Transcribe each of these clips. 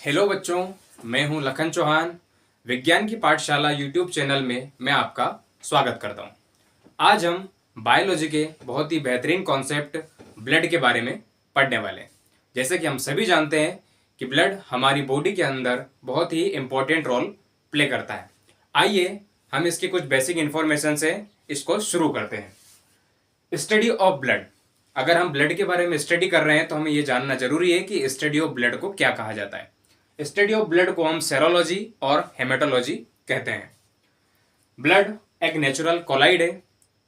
Hello बच्चों, मैं हूं लखन चौहान। विज्ञान की पाठशाला यूट्यूब चैनल में मैं आपका स्वागत करता हूं। आज हम बायोलॉजी के बहुत ही बेहतरीन कॉन्सेप्ट ब्लड के बारे में पढ़ने वाले हैं। जैसे कि हम सभी जानते हैं कि ब्लड हमारी बॉडी के अंदर बहुत ही इम्पोर्टेंट रोल प्ले करता है। आइए हम इसकी कुछ बेसिक इन्फॉर्मेशन से इसको शुरू करते हैं। Study of blood. अगर हम ब्लड के बारे में स्टडी कर रहे हैं तो हमें यह जानना जरूरी है कि स्टडी ऑफ ब्लड को क्या कहा जाता है। स्टडी ऑफ ब्लड को हम सेरोलॉजी और हेमेटोलॉजी कहते हैं। ब्लड एक नेचुरल कोलाइड है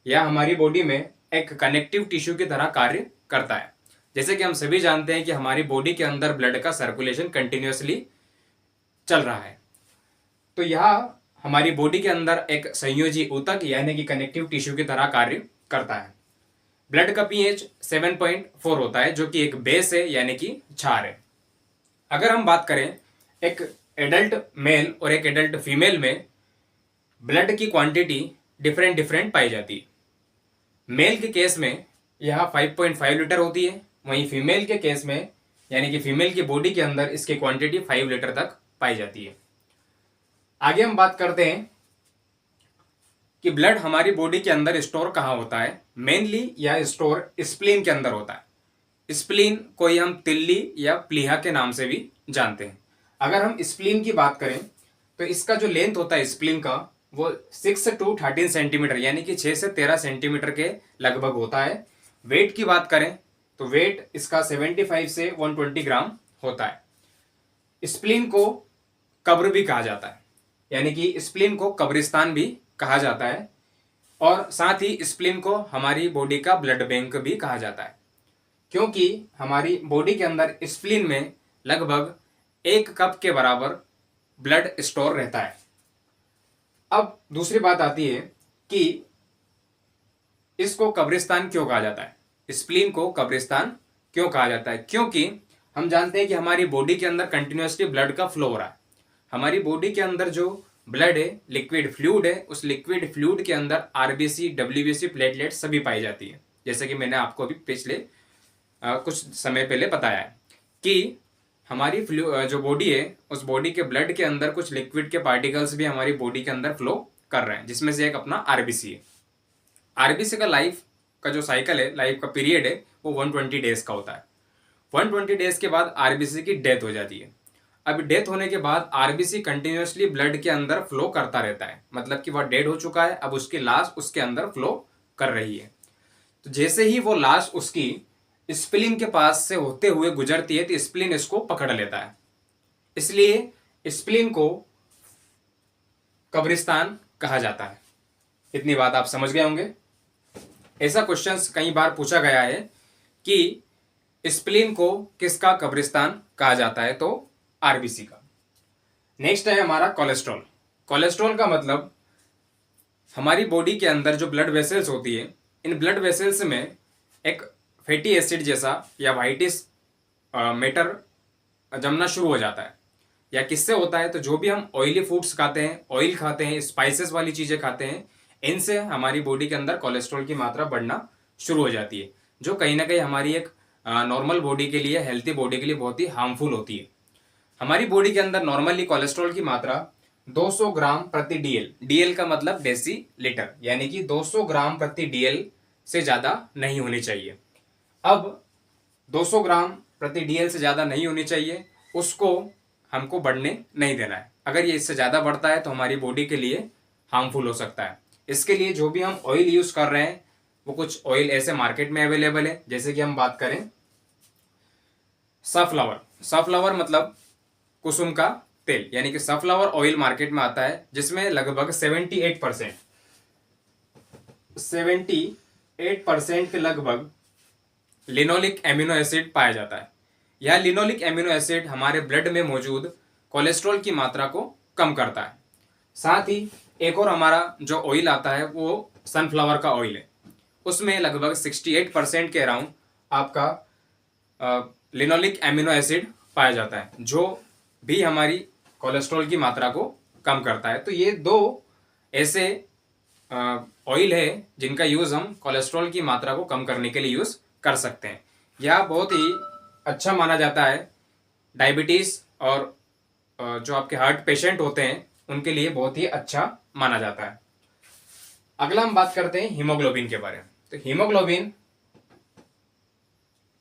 या हमारी बॉडी में एक कनेक्टिव टिश्यू की तरह कार्य करता है। जैसे कि हम सभी जानते हैं कि हमारी बॉडी के अंदर ब्लड का सर्कुलेशन कंटिन्यूसली चल रहा है, तो यह हमारी बॉडी के अंदर एक संयोजी ऊतक यानी कि कनेक्टिव टिश्यू की तरह कार्य करता है। ब्लड का पीएच 7.4 होता है, जो कि एक बेस है यानी कि क्षार है। अगर हम बात करें एक एडल्ट मेल और एक एडल्ट फीमेल में, ब्लड की क्वांटिटी डिफरेंट पाई जाती है। मेल के केस में यह 5.5 लीटर होती है, वहीं फीमेल के केस में यानी कि फीमेल की बॉडी के अंदर इसकी क्वांटिटी 5 लीटर तक पाई जाती है। आगे हम बात करते हैं कि ब्लड हमारी बॉडी के अंदर स्टोर कहाँ होता है। मेनली यह स्टोर स्प्लीन के अंदर होता है। स्प्लीन को ही हम तिल्ली या प्लीहा के नाम से भी जानते हैं। अगर हम स्प्लीन की बात करें तो इसका जो लेंथ होता है स्प्लीन का, वो 6 to 13 सेंटीमीटर यानी कि 6 से 13 सेंटीमीटर के लगभग होता है। वेट की बात करें तो वेट इसका 75 से 120 ग्राम होता है। स्प्लीन को कब्र भी कहा जाता है, यानी कि स्प्लीन को कब्रिस्तान भी कहा जाता है, और साथ ही स्प्लीन को हमारी बॉडी का ब्लड बैंक भी कहा जाता है, क्योंकि हमारी बॉडी के अंदर स्प्लीन में लगभग 1 कप के बराबर ब्लड स्टोर रहता है। अब दूसरी बात आती है कि इसको कब्रिस्तान क्यों कहा जाता है, स्प्लीन को कब्रिस्तान क्यों कहा जाता है? क्योंकि हम जानते हैं कि हमारी बॉडी के अंदर कंटिन्यूसली ब्लड का फ्लो हो रहा है। हमारी बॉडी के अंदर जो ब्लड है, लिक्विड फ्लूइड है, उस लिक्विड फ्लूइड के अंदर आरबीसी, डब्ल्यूबीसी, प्लेटलेट सभी पाई जाती है। जैसे कि मैंने आपको अभी पिछले कुछ समय पहले बताया है कि हमारी जो बॉडी है, उस बॉडी के ब्लड के अंदर कुछ लिक्विड के पार्टिकल्स भी हमारी बॉडी के अंदर फ्लो कर रहे हैं, जिसमें से एक अपना आरबीसी है। आरबीसी का लाइफ का जो साइकिल है, लाइफ का पीरियड है, वो 120 डेज का होता है। 120 डेज के बाद आरबीसी की डेथ हो जाती है। अब डेथ होने के बाद आरबीसी कंटिन्यूसली ब्लड के अंदर फ्लो करता रहता है, मतलब कि वह डेड हो चुका है, अब उसकी लाश उसके अंदर फ्लो कर रही है। तो जैसे ही वो लाश उसकी स्प्लीन के पास से होते हुए गुजरती है तो स्प्लीन इसको पकड़ लेता है, इसलिए स्प्लीन को कब्रिस्तान कहा जाता है। इतनी बात आप समझ गए होंगे। ऐसा क्वेश्चंस कई बार पूछा गया है कि स्प्लीन को किसका कब्रिस्तान कहा जाता है, तो आरबीसी का। नेक्स्ट है हमारा कोलेस्ट्रॉल। कोलेस्ट्रॉल का मतलब हमारी बॉडी के अंदर जो ब्लड वेसल्स होती है, इन ब्लड वेसल्स में एक फैटी एसिड जैसा या वाइटिस मैटर जमना शुरू हो जाता है। या किससे होता है? तो जो भी हम ऑयली फूड्स खाते हैं, ऑयल खाते हैं, स्पाइसेस वाली चीज़ें खाते हैं, इनसे हमारी बॉडी के अंदर कोलेस्ट्रॉल की मात्रा बढ़ना शुरू हो जाती है, जो कहीं ना कहीं हमारी एक नॉर्मल बॉडी के लिए, हेल्थी बॉडी के लिए बहुत ही हार्मफुल होती है। हमारी बॉडी के अंदर नॉर्मली कोलेस्ट्रॉल की मात्रा 200 ग्राम प्रति डीएल, डीएल का मतलब डेसी लीटर, यानी कि 200 ग्राम प्रति डीएल से ज़्यादा नहीं होनी चाहिए। अब 200 ग्राम प्रति डीएल से ज़्यादा नहीं होनी चाहिए, उसको हमको बढ़ने नहीं देना है। अगर ये इससे ज़्यादा बढ़ता है तो हमारी बॉडी के लिए हार्मफुल हो सकता है। इसके लिए जो भी हम ऑयल यूज़ कर रहे हैं, वो कुछ ऑयल ऐसे मार्केट में अवेलेबल है, जैसे कि हम बात करें सनफ्लावर। सनफ्लावर मतलब कुसुम का तेल, यानी कि सनफ्लावर ऑयल मार्केट में आता है, जिसमें लगभग 78% के लगभग लिनोलिक एमिनो एसिड पाया जाता है। यह लिनोलिक एमिनो एसिड हमारे ब्लड में मौजूद कोलेस्ट्रॉल की मात्रा को कम करता है। साथ ही एक और हमारा जो ऑयल आता है वो सनफ्लावर का ऑयल है, उसमें लगभग 68% के अराउंड आपका लिनोलिक एमिनो एसिड पाया जाता है, जो भी हमारी कोलेस्ट्रॉल की मात्रा को कम करता है। तो ये दो ऐसे ऑयल है जिनका यूज़ हम कोलेस्ट्रॉल की मात्रा को कम करने के लिए यूज़ कर सकते हैं। यह बहुत ही अच्छा माना जाता है डायबिटीज़ और जो आपके हार्ट पेशेंट होते हैं उनके लिए बहुत ही अच्छा माना जाता है। अगला हम बात करते हैं हीमोग्लोबिन के बारे में। तो हीमोग्लोबिन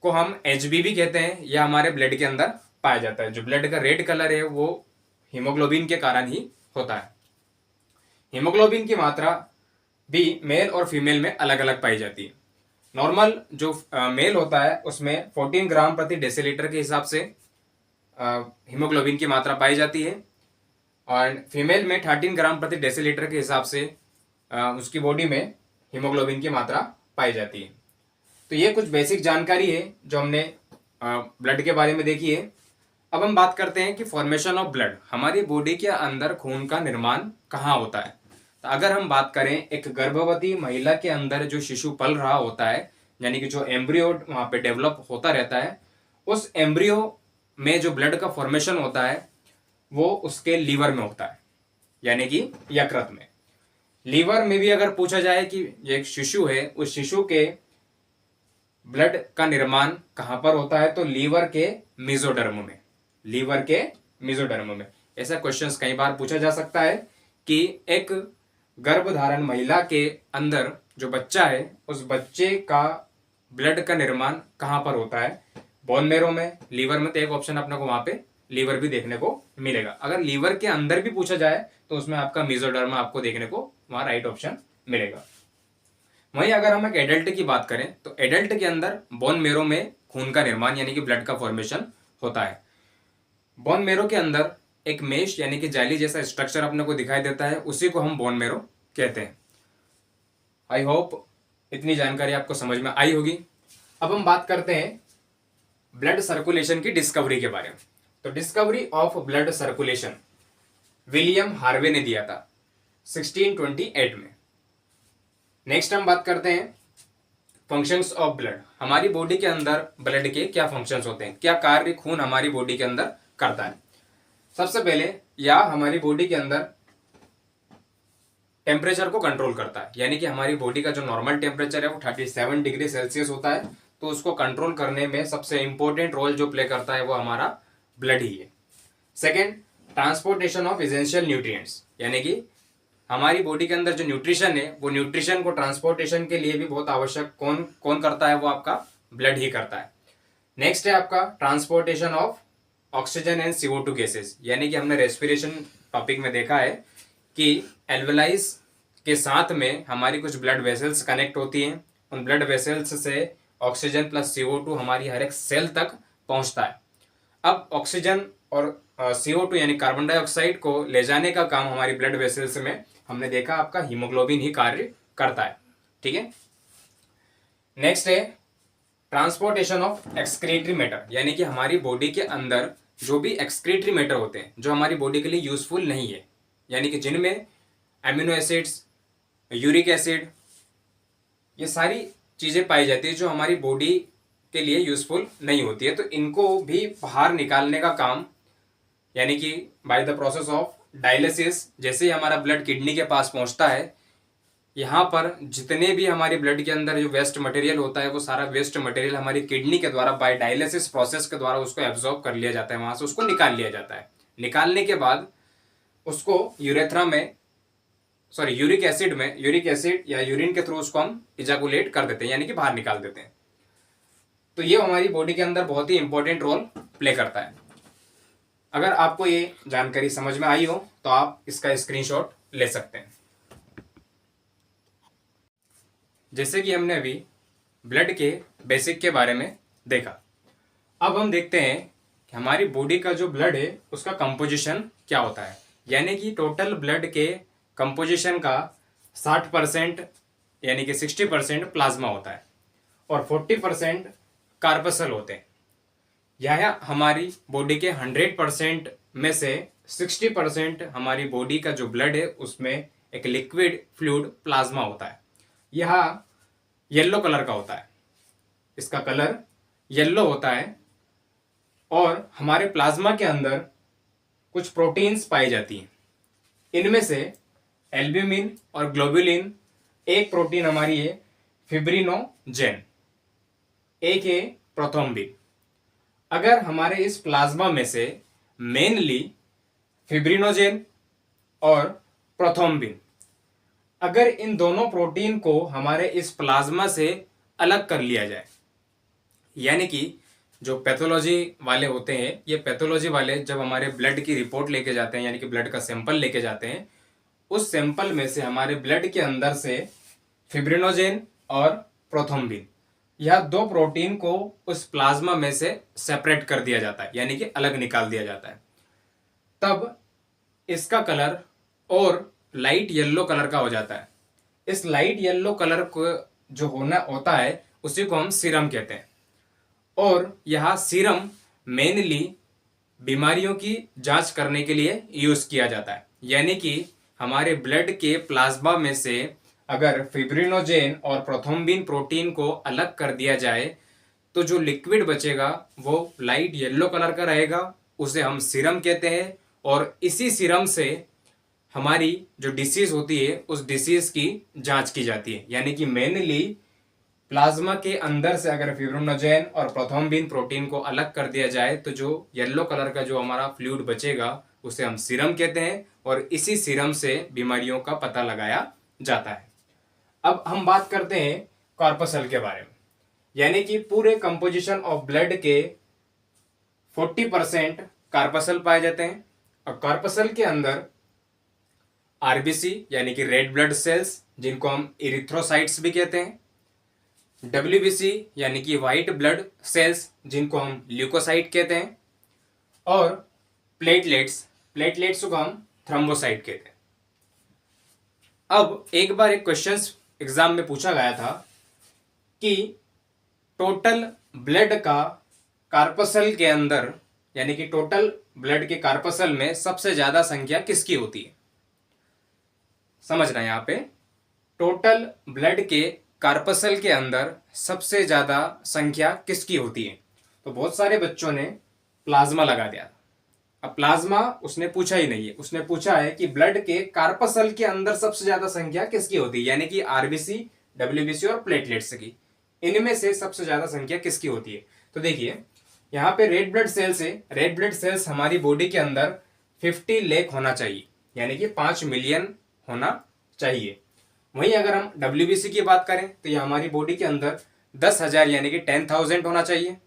को हम एचबी कहते हैं, यह हमारे ब्लड के अंदर पाया जाता है। जो ब्लड का रेड कलर है वो हीमोग्लोबिन के कारण ही होता है। हीमोग्लोबिन की मात्रा भी मेल और फीमेल में अलग अलग पाई जाती है। नॉर्मल जो मेल होता है उसमें 14 ग्राम प्रति डेसीलीटर के हिसाब से हीमोग्लोबिन की मात्रा पाई जाती है, और फीमेल में 13 ग्राम प्रति डेसीलीटर के हिसाब से उसकी बॉडी में हीमोग्लोबिन की मात्रा पाई जाती है। तो ये कुछ बेसिक जानकारी है जो हमने ब्लड के बारे में देखी है। अब हम बात करते हैं कि फॉर्मेशन ऑफ ब्लड, हमारी बॉडी के अंदर खून का निर्माण कहाँ होता है। तो अगर हम बात करें एक गर्भवती महिला के अंदर जो शिशु पल रहा होता है, यानी कि जो एम्ब्रियो वहाँ पे डेवलप होता रहता है, उस एम्ब्रियो में जो ब्लड का फॉर्मेशन होता है वो उसके लीवर में होता है, यानी कि यकृत में। लीवर में भी अगर पूछा जाए कि ये एक शिशु है, उस शिशु के ब्लड का निर्माण कहाँ पर होता है, तो लीवर के मेसोडर्म में। लीवर के मेसोडर्म में ऐसा क्वेश्चंस कई बार पूछा जा सकता है कि एक गर्भधारण महिला के अंदर जो बच्चा है उस बच्चे का ब्लड का निर्माण कहाँ पर होता है, बोन मेरो में, लीवर में। तो एक ऑप्शन अपने को वहां पे लीवर भी देखने को मिलेगा। अगर लीवर के अंदर भी पूछा जाए तो उसमें आपका मेसोडर्म आपको देखने को वहां राइट ऑप्शन मिलेगा। वहीं अगर हम एक एडल्ट की बात करें तो एडल्ट के अंदर बोन मेरो में खून का निर्माण यानी कि ब्लड का फॉर्मेशन होता है। बोन मेरो के अंदर एक मेश यानी कि जाली जैसा स्ट्रक्चर अपने को दिखाई देता है, उसी को हम बोन मेरो कहते हैं। आई होप इतनी जानकारी आपको समझ में आई होगी। अब हम बात करते हैं ब्लड सर्कुलेशन की डिस्कवरी के बारे में। तो discovery of blood circulation William Harvey ने दिया था 1628 में। नेक्स्ट हम बात करते हैं फंक्शंस ऑफ ब्लड। हमारी बॉडी के अंदर ब्लड के क्या फंक्शंस होते हैं, क्या कार्य खून हमारी बॉडी के अंदर करता है। सबसे पहले या हमारी बॉडी के अंदर टेम्परेचर को कंट्रोल करता है, यानी कि हमारी बॉडी का जो नॉर्मल टेम्परेचर है वो 37 डिग्री सेल्सियस होता है, तो उसको कंट्रोल करने में सबसे इंपॉर्टेंट रोल जो प्ले करता है वो हमारा ब्लड ही है। Second, transportation of essential nutrients, यानी कि हमारी बॉडी के अंदर जो न्यूट्रिशन है वो न्यूट्रिशन को ट्रांसपोर्टेशन के लिए भी बहुत आवश्यक कौन करता है, वो आपका ब्लड ही करता है। नेक्स्ट है आपका transportation of oxygen and CO2 gases, यानी कि हमने रेस्पिरेशन टॉपिक में देखा है कि एल्वेलाइज के साथ में हमारी कुछ ब्लड वेसल्स कनेक्ट होती हैं, उन ब्लड वेसल्स से ऑक्सीजन प्लस CO2 हमारी हर एक सेल तक पहुंचता है। अब ऑक्सीजन और CO2 यानी कार्बन डाइऑक्साइड को ले जाने का काम हमारी ब्लड वेसल्स में हमने देखा आपका हीमोग्लोबिन ही कार्य करता है। ठीक है। नेक्स्ट है ट्रांसपोर्टेशन ऑफ एक्सक्रीटरी मैटर, यानी कि हमारी बॉडी के अंदर जो भी एक्सक्रीटरी मैटर होते हैं जो हमारी बॉडी के लिए यूजफुल नहीं है, यानी कि जिनमें एमिनो एसिड्स, यूरिक एसिड, ये सारी चीज़ें पाई जाती है जो हमारी बॉडी के लिए यूजफुल नहीं होती है, तो इनको भी बाहर निकालने का काम, यानी कि by the process of dialysis, जैसे ही हमारा ब्लड किडनी के पास पहुंचता है, यहाँ पर जितने भी हमारी ब्लड के अंदर जो वेस्ट मटेरियल होता है वो सारा वेस्ट मटेरियल हमारी किडनी के द्वारा बाय डायलिसिस प्रोसेस के द्वारा उसको एब्जॉर्ब कर लिया जाता है, वहां से उसको निकाल लिया जाता है। निकालने के बाद उसको यूरेथ्रा में, सॉरी यूरिक एसिड या यूरिन के थ्रू उसको हम इजाकुलेट कर देते हैं, यानी कि बाहर निकाल देते हैं। तो ये हमारी बॉडी के अंदर बहुत ही इंपॉर्टेंट रोल प्ले करता है। अगर आपको ये जानकारी समझ में आई हो तो आप इसका स्क्रीनशॉट ले सकते हैं। जैसे कि हमने अभी ब्लड के बेसिक के बारे में देखा, अब हम देखते हैं कि हमारी बॉडी का जो ब्लड है उसका कंपोजिशन क्या होता है, यानी कि टोटल ब्लड के कंपोजिशन का 60% यानी कि 60% प्लाज्मा होता है और 40% कार्पसल होते हैं। यह हमारी बॉडी के 100% में से 60% हमारी बॉडी का जो ब्लड है उसमें एक लिक्विड फ्लूइड प्लाज्मा होता है। यह येलो कलर का होता है, इसका कलर येलो होता है, और हमारे प्लाज्मा के अंदर कुछ प्रोटीन्स पाई जाती हैं। इनमें से एल्ब्यूमिन और ग्लोबुलिन, एक प्रोटीन हमारी है फिब्रिनोजेन, एक है प्रोथ्रोम्बिन। अगर हमारे इस प्लाज्मा में से मेनली फिब्रिनोजेन और प्रोथ्रोम्बिन। अगर इन दोनों प्रोटीन को हमारे इस प्लाज्मा से अलग कर लिया जाए, यानी कि जो पैथोलॉजी वाले होते हैं, ये पैथोलॉजी वाले जब हमारे ब्लड की रिपोर्ट लेके जाते हैं, यानी कि ब्लड का सैंपल लेके जाते हैं, उस सैंपल में से हमारे ब्लड के अंदर से फिब्रिनोजेन और प्रोथ्रोम्बिन, यह दो प्रोटीन को उस प्लाज्मा में से सेपरेट कर दिया जाता है, यानी कि अलग निकाल दिया जाता है। तब इसका कलर और लाइट येलो कलर का हो जाता है। इस लाइट येलो कलर को जो होता है उसी को हम सीरम कहते हैं। और यह सीरम मेनली बीमारियों की जांच करने के लिए यूज किया जाता है, यानी कि हमारे ब्लड के प्लाज्मा में से अगर फिब्रिनोजेन और प्रोथ्रोम्बिन प्रोटीन को अलग कर दिया जाए तो जो लिक्विड बचेगा वो लाइट येलो कलर का रहेगा, उसे हम सीरम कहते हैं। और इसी सीरम से हमारी जो डिसीज होती है उस डिसीज की जांच की जाती है, यानी कि मेनली प्लाज्मा के अंदर से अगर फिब्रिनोजेन और प्रोथ्रोम्बिन प्रोटीन को अलग कर दिया जाए तो जो येलो कलर का जो हमारा फ्लूइड बचेगा उसे हम सीरम कहते हैं, और इसी सीरम से बीमारियों का पता लगाया जाता है। अब हम बात करते हैं कॉर्पसल के बारे में, यानी कि पूरे कंपोजिशन ऑफ ब्लड के 40% कार्पसल पाए जाते हैं। और कार्पसल के अंदर आरबीसी यानी कि रेड ब्लड सेल्स, जिनको हम इरिथ्रोसाइट्स भी कहते हैं, डब्ल्यूबीसी यानी कि व्हाइट ब्लड सेल्स, जिनको हम ल्यूकोसाइट कहते हैं, और प्लेटलेट्स, प्लेटलेट्स को हम थ्रोम्बोसाइट कहते हैं। अब एक बार एक क्वेश्चन एग्जाम में पूछा गया था कि टोटल ब्लड का कार्पसल के अंदर, यानी कि टोटल ब्लड के कार्पसल में सबसे ज्यादा संख्या किसकी होती है। समझना, यहाँ पे टोटल ब्लड के कार्पसल के अंदर सबसे ज्यादा संख्या किसकी होती है। तो बहुत सारे बच्चों ने प्लाज्मा लगा दिया। अब प्लाज्मा उसने पूछा ही नहीं है, उसने पूछा है कि ब्लड के कार्पसल के अंदर सबसे ज्यादा संख्या किसकी होती है, यानी कि आरबीसी, डब्ल्यूबीसी और प्लेटलेट्स की, इनमें से सबसे ज्यादा संख्या किसकी होती है। तो देखिए यहाँ पे रेड ब्लड सेल्स है। रेड ब्लड सेल्स हमारी बॉडी के अंदर 50 लाख होना चाहिए, यानी कि 5 मिलियन होना चाहिए। वहीं अगर हम डब्ल्यूबीसी की बात करें तो ये हमारी बॉडी के अंदर 10,000 यानी कि 10,000 होना चाहिए।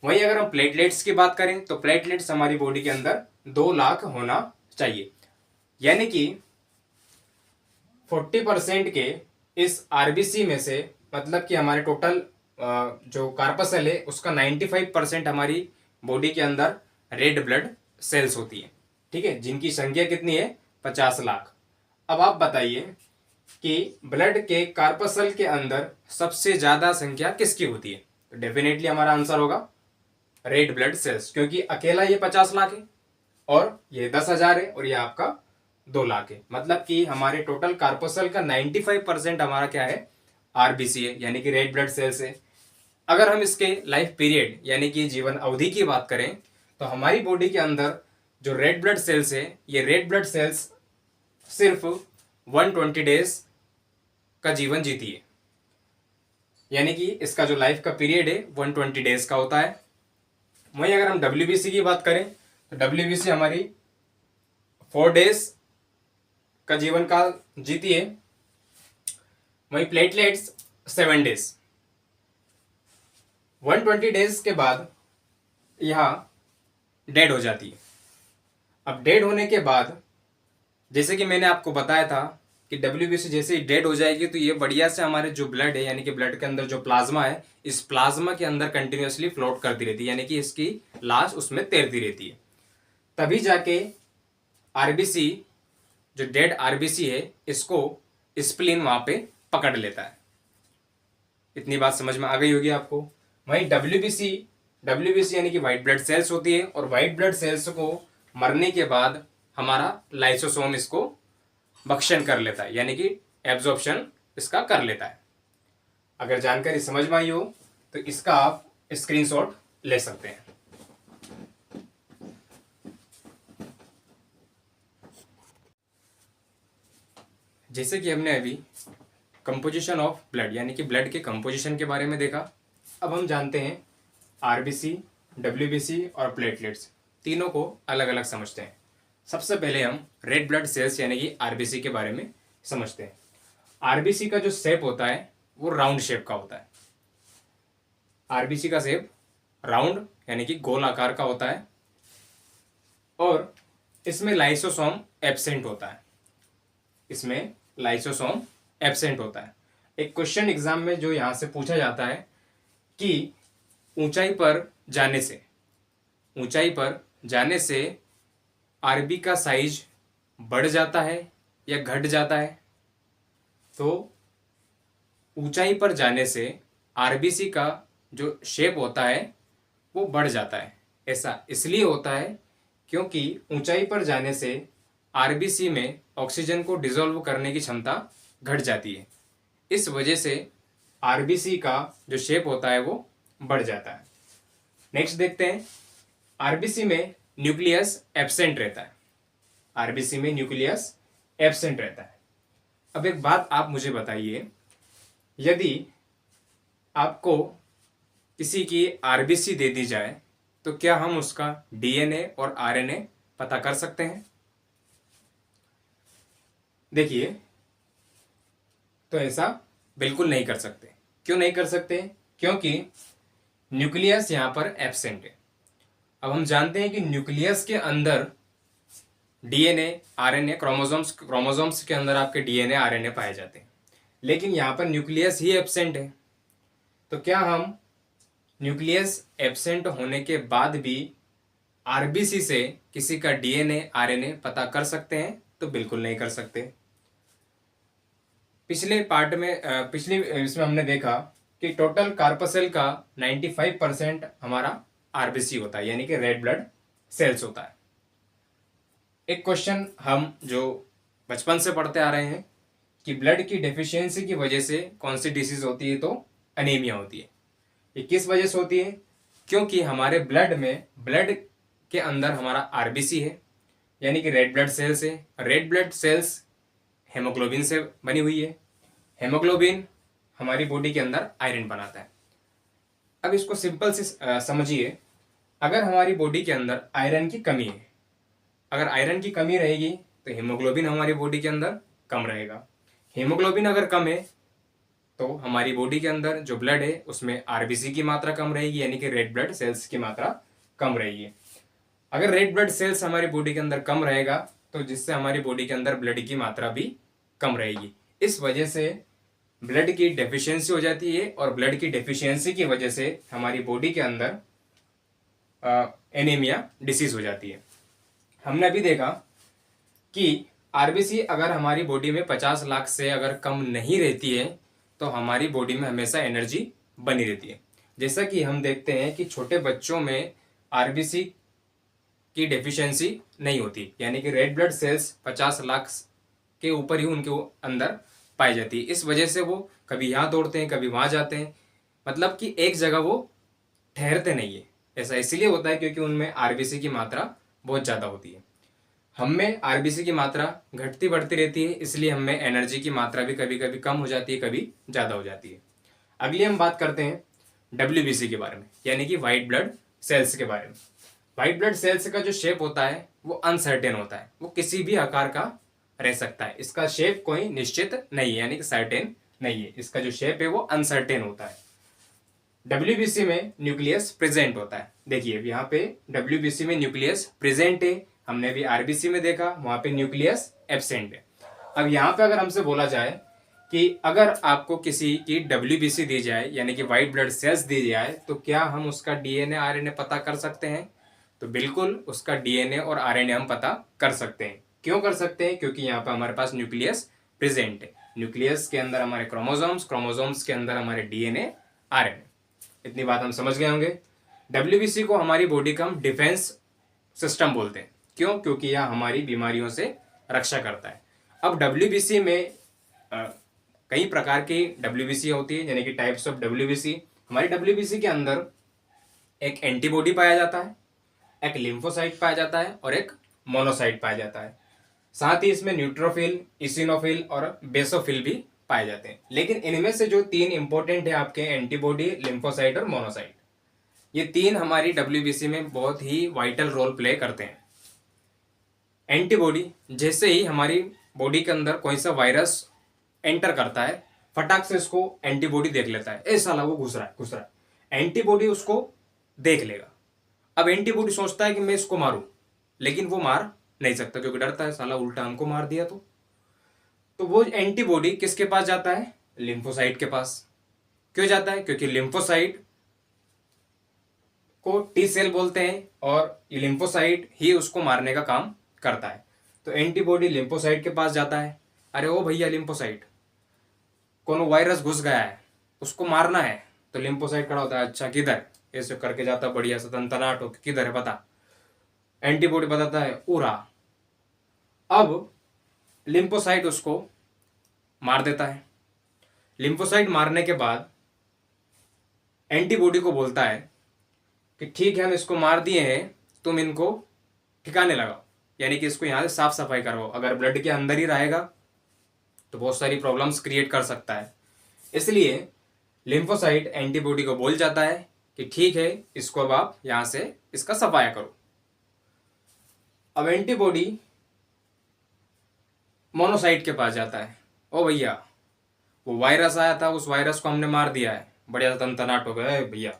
वहीं अगर हम प्लेटलेट्स की बात करें तो प्लेटलेट्स हमारी बॉडी के अंदर 2 लाख होना चाहिए, यानी कि 40% के इस आरबीसी में से, मतलब कि हमारे टोटल जो कार्पसल है उसका 95% हमारी बॉडी के अंदर रेड ब्लड सेल्स होती है, ठीक है, जिनकी संख्या कितनी है, 50 लाख। अब आप बताइए कि ब्लड के कार्पसल के अंदर सबसे ज्यादा संख्या किसकी होती है। तो डेफिनेटली हमारा आंसर होगा रेड ब्लड सेल्स, क्योंकि अकेला ये 50 लाख है और ये 10,000 है और ये आपका 2 लाख है। मतलब कि हमारे टोटल कार्पोसल का 95% हमारा क्या है, आरबीसी है, यानी कि रेड ब्लड सेल्स है। अगर हम इसके लाइफ पीरियड यानी कि जीवन अवधि की बात करें तो हमारी बॉडी के अंदर जो रेड ब्लड सेल्स है, ये रेड ब्लड सेल्स सिर्फ 120 डेज का जीवन जीती है, यानी कि इसका जो लाइफ का पीरियड है 120 डेज का होता है। वहीं अगर हम डब्ल्यूबीसी की बात करें तो डब्ल्यूबीसी हमारी 4 डेज का जीवन काल जीती है। वहीं प्लेटलेट्स 7 डेज। 120 डेज के बाद यह डेड हो जाती है। अब डेड होने के बाद, जैसे कि मैंने आपको बताया था कि डब्ल्यूबीसी जैसे ही डेड हो जाएगी तो ये बढ़िया से हमारे जो ब्लड है, यानी कि ब्लड के अंदर जो प्लाज्मा है, इस प्लाज्मा के अंदर कंटिन्यूअसली फ्लोट करती रहती है, यानी कि इसकी लाश उसमें तैरती रहती है। तभी जाके आरबीसी, जो डेड आरबीसी है, इसको स्प्लीन वहां पे पकड़ लेता है। इतनी बात समझ में आ गई होगी आपको। वहीं डब्ल्यूबीसी, डब्ल्यूबीसी यानी कि व्हाइट ब्लड सेल्स होती है, और व्हाइट ब्लड सेल्स को मरने के बाद हमारा लाइसोसोम इसको भक्षण कर लेता है, यानी कि एब्जॉर्प्शन इसका कर लेता है। अगर जानकारी समझ में आई हो तो इसका आप स्क्रीनशॉट ले सकते हैं। जैसे कि हमने अभी कंपोजिशन ऑफ ब्लड यानी कि ब्लड के कंपोजिशन के बारे में देखा, अब हम जानते हैं आरबीसी, डब्ल्यूबीसी और प्लेटलेट्स, तीनों को अलग अलग समझते हैं। सबसे पहले हम रेड ब्लड सेल्स यानी कि आरबीसी के बारे में समझते हैं। आरबीसी का जो शेप होता है वो राउंड शेप का होता है। आरबीसी का शेप राउंड यानी कि गोल आकार का होता है और इसमें लाइसोसोम एब्सेंट होता है। इसमें लाइसोसोम एब्सेंट होता है। एक क्वेश्चन एग्जाम में जो यहाँ से पूछा जाता है कि ऊंचाई पर जाने से आरबी का साइज बढ़ जाता है या घट जाता है। तो ऊंचाई पर जाने से आरबीसी का जो शेप होता है वो बढ़ जाता है। ऐसा इसलिए होता है क्योंकि ऊंचाई पर जाने से आरबीसी में ऑक्सीजन को डिसॉल्व करने की क्षमता घट जाती है। इस वजह से आरबीसी का जो शेप होता है वो बढ़ जाता है। नेक्स्ट देखते हैं, आरबीसी में न्यूक्लियस एब्सेंट रहता है। आरबीसी में न्यूक्लियस एब्सेंट रहता है। अब एक बात आप मुझे बताइए, यदि आपको किसी की आरबीसी दे दी जाए तो क्या हम उसका डीएनए और आरएनए पता कर सकते हैं? देखिए, तो ऐसा बिल्कुल नहीं कर सकते। क्यों नहीं कर सकते? क्योंकि न्यूक्लियस यहां पर एब्सेंट है। अब हम जानते हैं कि न्यूक्लियस के अंदर डीएनए आरएनए क्रोमोसोम्स के अंदर आपके डीएनए आरएनए पाए जाते हैं, लेकिन यहां पर न्यूक्लियस ही एब्सेंट है। तो क्या हम न्यूक्लियस एब्सेंट होने के बाद भी आरबीसी से किसी का डीएनए आरएनए पता कर सकते हैं? तो बिल्कुल नहीं कर सकते। पिछले पार्ट में पिछली इसमें हमने देखा कि टोटल कार्पसेल का 95% हमारा आरबीसी होता है, यानी कि रेड ब्लड सेल्स होता है। एक क्वेश्चन हम जो बचपन से पढ़ते आ रहे हैं कि ब्लड की डेफिशिएंसी की वजह से कौन सी डिसीज होती है? तो अनीमिया होती है। ये किस वजह से होती है? क्योंकि हमारे ब्लड के अंदर हमारा आरबीसी है, यानी कि रेड ब्लड सेल्स है। रेड ब्लड सेल्स हेमोग्लोबिन से बनी हुई है। हेमोग्लोबिन हमारी बॉडी के अंदर आयरन बनाता है। अब इसको सिंपल से समझिए, अगर हमारी बॉडी के अंदर आयरन की कमी है, अगर आयरन की कमी रहेगी तो हीमोग्लोबिन हमारी बॉडी के अंदर कम रहेगा। हीमोग्लोबिन अगर कम है तो हमारी बॉडी के अंदर जो ब्लड है उसमें आरबीसी की मात्रा कम रहेगी, यानी कि रेड ब्लड सेल्स की मात्रा कम रहेगी। अगर रेड ब्लड सेल्स हमारी बॉडी के अंदर कम रहेगा तो जिससे हमारी बॉडी के अंदर ब्लड की मात्रा भी कम रहेगी। इस वजह से ब्लड की डेफिशिएंसी हो जाती है और ब्लड की डेफिशिएंसी की वजह से हमारी बॉडी के अंदर एनीमिया डिसीज हो जाती है। हमने अभी देखा कि आरबीसी अगर हमारी बॉडी में 50 लाख से अगर कम नहीं रहती है तो हमारी बॉडी में हमेशा एनर्जी बनी रहती है। जैसा कि हम देखते हैं कि छोटे बच्चों में आरबीसी की डेफिशिएंसी नहीं होती, यानी कि रेड ब्लड सेल्स 50 लाख के ऊपर ही उनके अंदर पाई जाती है। इस वजह से वो कभी यहाँ दौड़ते हैं, कभी वहाँ जाते हैं, मतलब कि एक जगह वो ठहरते नहीं है। ऐसा इसलिए होता है क्योंकि उनमें आरबीसी की मात्रा बहुत ज़्यादा होती है। हम में आरबीसी की मात्रा घटती बढ़ती रहती है, इसलिए हम में एनर्जी की मात्रा भी कभी कभी कम हो जाती है, कभी ज़्यादा हो जाती है। अगली हम बात करते हैं डब्ल्यूबीसी के बारे में, यानी कि वाइट ब्लड सेल्स के बारे में। वाइट ब्लड सेल्स का जो शेप होता है वो अनसर्टेन होता है, वो किसी भी आकार का रह सकता है। इसका शेप कोई निश्चित नहीं है, यानी कि सर्टेन नहीं है। इसका जो शेप है वो अनसर्टेन होता है। डब्ल्यूबीसी में न्यूक्लियस प्रेजेंट होता है। देखिए यहाँ पे डब्ल्यूबीसी में न्यूक्लियस प्रेजेंट है, हमने भी आरबीसी में देखा वहां पे न्यूक्लियस एब्सेंट है। अब यहाँ पे अगर हमसे बोला जाए कि अगर आपको किसी की डब्ल्यूबीसी दी जाए, यानी कि वाइट ब्लड सेल्स दी जाए, तो क्या हम उसका डीएनए आरएनए पता कर सकते हैं? तो बिल्कुल उसका डीएनए और आरएनए हम पता कर सकते हैं। क्यों कर सकते हैं? क्योंकि यहाँ पर हमारे पास न्यूक्लियस प्रेजेंट है। न्यूक्लियस के अंदर हमारे क्रोमोसोम्स के अंदर हमारे डीएनए आरएनए। इतनी बात हम समझ गए होंगे। डब्ल्यूबीसी को हमारी बॉडी का हम डिफेंस सिस्टम बोलते हैं। क्यों? क्योंकि यह हमारी बीमारियों से रक्षा करता है। अब डब्ल्यूबीसी में कई प्रकार की डब्ल्यूबीसी होती है, यानी कि टाइप्स ऑफ डब्ल्यूबीसी। हमारी डब्ल्यूबीसी के अंदर एक एंटीबॉडी पाया जाता है, एक लिम्फोसाइट पाया जाता है और एक मोनोसाइट पाया जाता है। साथ ही इसमें न्यूट्रोफिल, इसिनोफिल और बेसोफिल भी पाए जाते हैं। लेकिन इनमें से जो 3 इंपॉर्टेंट है आपके, एंटीबॉडी, लिम्फोसाइट और मोनोसाइट, ये 3 हमारी डब्ल्यूबीसी में बहुत ही वाइटल रोल प्ले करते हैं। एंटीबॉडी जैसे ही हमारी बॉडी के अंदर कोई सा वायरस एंटर करता है, फटाक से इसको एंटीबॉडी देख लेता है, ऐसा साला वो घुस रहा है। एंटीबॉडी उसको देख लेगा। अब एंटीबॉडी सोचता है कि मैं इसको मारूं, लेकिन वो मार नहीं सकता क्योंकि डरता है, साला उल्टा हमको मार दिया तो वो एंटीबॉडी किसके पास जाता है? लिम्फोसाइट के पास। क्यों जाता है? क्योंकि लिम्फोसाइट को टी सेल बोलते हैं और ये लिम्फोसाइट ही उसको मारने का काम करता है। तो एंटीबॉडी लिम्फोसाइट के पास जाता है, अरे ओ भैया लिम्फोसाइट, कोनो वायरस घुस गया है, उसको मारना है। तो लिम्फोसाइट खड़ा होता है, अच्छा किधर, ऐसे करके जाता है बढ़िया सा तनतनाट होकर, किधर है बता। एंटीबॉडी बताता है उरा। अब लिम्फोसाइट उसको मार देता है। लिम्फोसाइट मारने के बाद एंटीबॉडी को बोलता है कि ठीक है हम इसको मार दिए हैं, तुम इनको ठिकाने लगाओ, यानी कि इसको यहाँ से साफ सफाई करवाओ। अगर ब्लड के अंदर ही रहेगा तो बहुत सारी प्रॉब्लम्स क्रिएट कर सकता है। इसलिए लिम्फोसाइट एंटीबॉडी को बोल जाता है कि ठीक है, इसको अब आप यहाँ से इसका सफाया करो। अब एंटीबॉडी मोनोसाइट के पास जाता है, ओ भैया वो वायरस आया था, उस वायरस को हमने मार दिया है, बढ़िया तनतनाट हो गया भैया।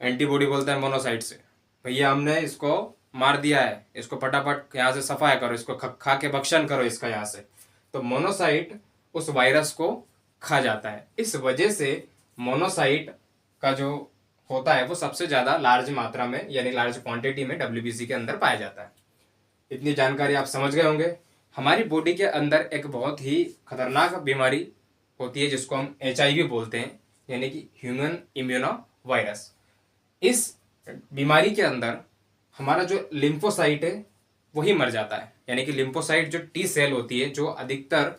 एंटीबॉडी बोलता है मोनोसाइट से, भैया हमने इसको मार दिया है, इसको फटाफट यहाँ से सफाया करो, इसको खा के भक्षण करो इसका यहाँ से। तो मोनोसाइट उस वायरस को खा जाता है। इस वजह से मोनोसाइट का जो होता है वो सबसे ज़्यादा लार्ज मात्रा में यानी लार्ज क्वांटिटी में डब्ल्यूबीसी के अंदर पाया जाता है। इतनी जानकारी आप समझ गए होंगे। हमारी बॉडी के अंदर एक बहुत ही खतरनाक बीमारी होती है जिसको हम HIV बोलते हैं, यानी कि ह्यूमन इम्यूनो वायरस। इस बीमारी के अंदर हमारा जो लिम्फोसाइट है वही मर जाता है, यानी कि लिम्फोसाइट जो टी सेल होती है जो अधिकतर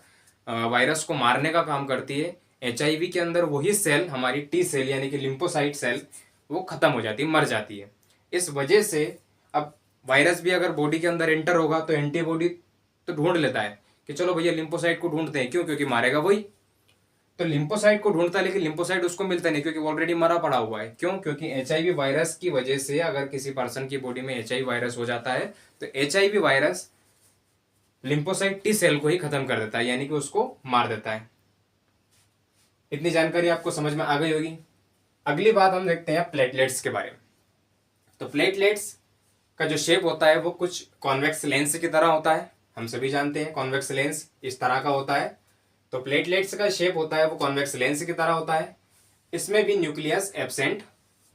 वायरस को मारने का काम करती है, HIV के अंदर वही सेल हमारी टी सेल यानी कि लिम्फोसाइट सेल वो खत्म हो जाती है, मर जाती है। इस वजह से अब वायरस भी अगर बॉडी के अंदर एंटर होगा तो एंटीबॉडी तो ढूंढ लेता है कि चलो भैया लिम्फोसाइट को ढूंढते हैं, क्यों? क्योंकि मारेगा वही। तो लिम्फोसाइट को ढूंढता है, लेकिन लिम्फोसाइट उसको मिलता नहीं क्योंकि वो ऑलरेडी मरा पड़ा हुआ है। क्यों? क्योंकि HIV वायरस की वजह से अगर किसी पर्सन की बॉडी में HIV वायरस हो जाता है तो HIV virus lymphocyte T cell को ही खत्म कर देता है, यानी कि उसको मार देता है। इतनी जानकारी आपको समझ में आ गई होगी। अगली बात हम देखते हैं प्लेटलेट्स के बारे में। तो प्लेटलेट्स का जो शेप होता है वो कुछ कॉन्वेक्स लेंस की तरह होता है। हम सभी जानते हैं कॉन्वेक्स लेंस इस तरह का होता है। तो प्लेटलेट्स का शेप होता है वो कॉन्वेक्स लेंस की तरह होता है। इसमें भी न्यूक्लियस एब्सेंट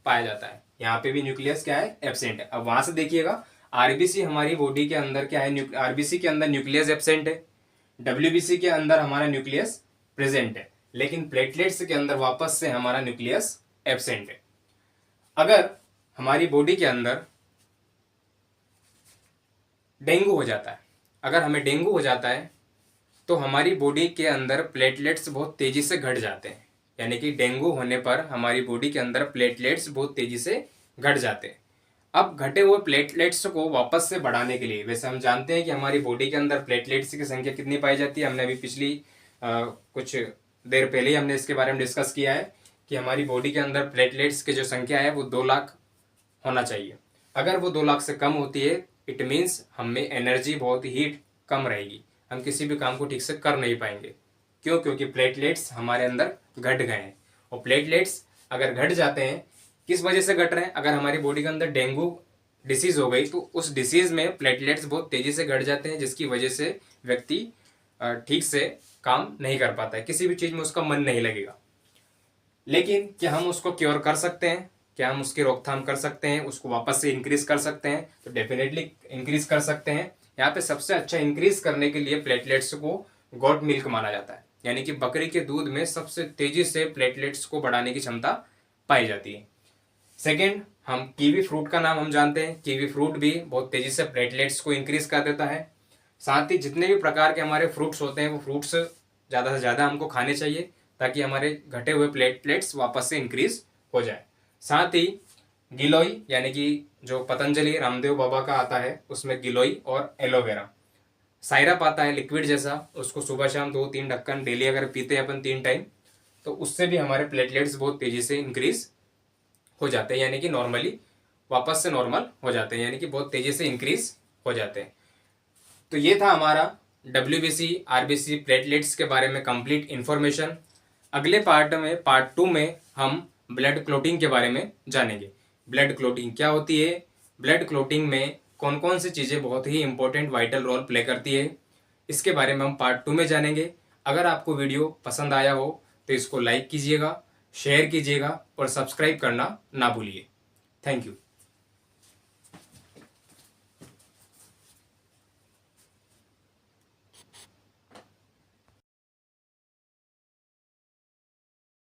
पाया जाता है। यहाँ पे भी न्यूक्लियस क्या है? एब्सेंट है। अब वहां से देखिएगा आरबीसी हमारी बॉडी के अंदर क्या है? आरबीसी के अंदर न्यूक्लियस एब्सेंट है, डब्ल्यूबीसी के अंदर हमारा न्यूक्लियस प्रेजेंट है, लेकिन प्लेटलेट्स के अंदर वापस से हमारा न्यूक्लियस एब्सेंट है। अगर हमारी बॉडी के अंदर डेंगू हो जाता है, अगर हमें डेंगू हो जाता है तो हमारी बॉडी के अंदर प्लेटलेट्स बहुत तेजी से घट जाते हैं, यानी कि डेंगू होने पर हमारी बॉडी के अंदर प्लेटलेट्स बहुत तेजी से घट जाते हैं। अब घटे हुए प्लेटलेट्स को वापस से बढ़ाने के लिए, वैसे हम जानते हैं कि हमारी बॉडी के अंदर प्लेटलेट्स की संख्या कितनी पाई जाती है, हमने अभी पिछली कुछ देर पहले ही हमने इसके बारे में डिस्कस किया है कि हमारी बॉडी के अंदर प्लेटलेट्स की जो संख्या है वो 2 लाख होना चाहिए। अगर वो 2 लाख से कम होती है इट मीन्स हम में एनर्जी बहुत ही कम रहेगी, हम किसी भी काम को ठीक से कर नहीं पाएंगे। क्यों? क्योंकि प्लेटलेट्स हमारे अंदर घट गए हैं। और प्लेटलेट्स अगर घट जाते हैं, किस वजह से घट रहे हैं? अगर हमारी बॉडी के अंदर डेंगू डिसीज हो गई तो उस डिसीज में प्लेटलेट्स बहुत तेजी से घट जाते हैं, जिसकी वजह से व्यक्ति ठीक से काम नहीं कर पाता है, किसी भी चीज में उसका मन नहीं लगेगा। लेकिन क्या हम उसको क्योर कर सकते हैं? क्या हम उसकी रोकथाम कर सकते हैं, उसको वापस से इंक्रीज कर सकते हैं? तो डेफिनेटली इंक्रीज कर सकते हैं। यहाँ पे सबसे अच्छा इंक्रीज करने के लिए प्लेटलेट्स को गॉट मिल्क माना जाता है, यानी कि बकरी के दूध में सबसे तेजी से प्लेटलेट्स को बढ़ाने की क्षमता पाई जाती है। सेकेंड, हम कीवी फ्रूट का नाम हम जानते हैं, कीवी फ्रूट भी बहुत तेजी से प्लेटलेट्स को इंक्रीज कर देता है। साथ ही जितने भी प्रकार के हमारे फ्रूट्स होते हैं वो फ्रूट्स ज़्यादा से ज़्यादा हमको खाने चाहिए ताकि हमारे घटे हुए प्लेटलेट्स वापस से इंक्रीज हो जाए। साथ ही गिलोय यानी कि जो पतंजलि रामदेव बाबा का आता है उसमें गिलोय और एलोवेरा साइरप आता है लिक्विड जैसा, उसको सुबह शाम 2-3 ढक्कन डेली अगर पीते हैं अपन 3 टाइम तो उससे भी हमारे प्लेटलेट्स बहुत तेजी से इंक्रीज हो जाते हैं, यानी कि नॉर्मली वापस से नॉर्मल हो जाते हैं, यानी कि बहुत तेजी से इंक्रीज हो जाते हैं। तो ये था हमारा WBC RBC प्लेटलेट्स के बारे में कंप्लीट इन्फॉर्मेशन। अगले पार्ट 2 में हम ब्लड क्लोटिंग के बारे में जानेंगे। ब्लड क्लोटिंग क्या होती है, ब्लड क्लोटिंग में कौन कौन सी चीज़ें बहुत ही इंपॉर्टेंट वाइटल रोल प्ले करती है, इसके बारे में हम पार्ट 2 में जानेंगे। अगर आपको वीडियो पसंद आया हो तो इसको लाइक कीजिएगा, शेयर कीजिएगा और सब्सक्राइब करना ना भूलिए। Thank you.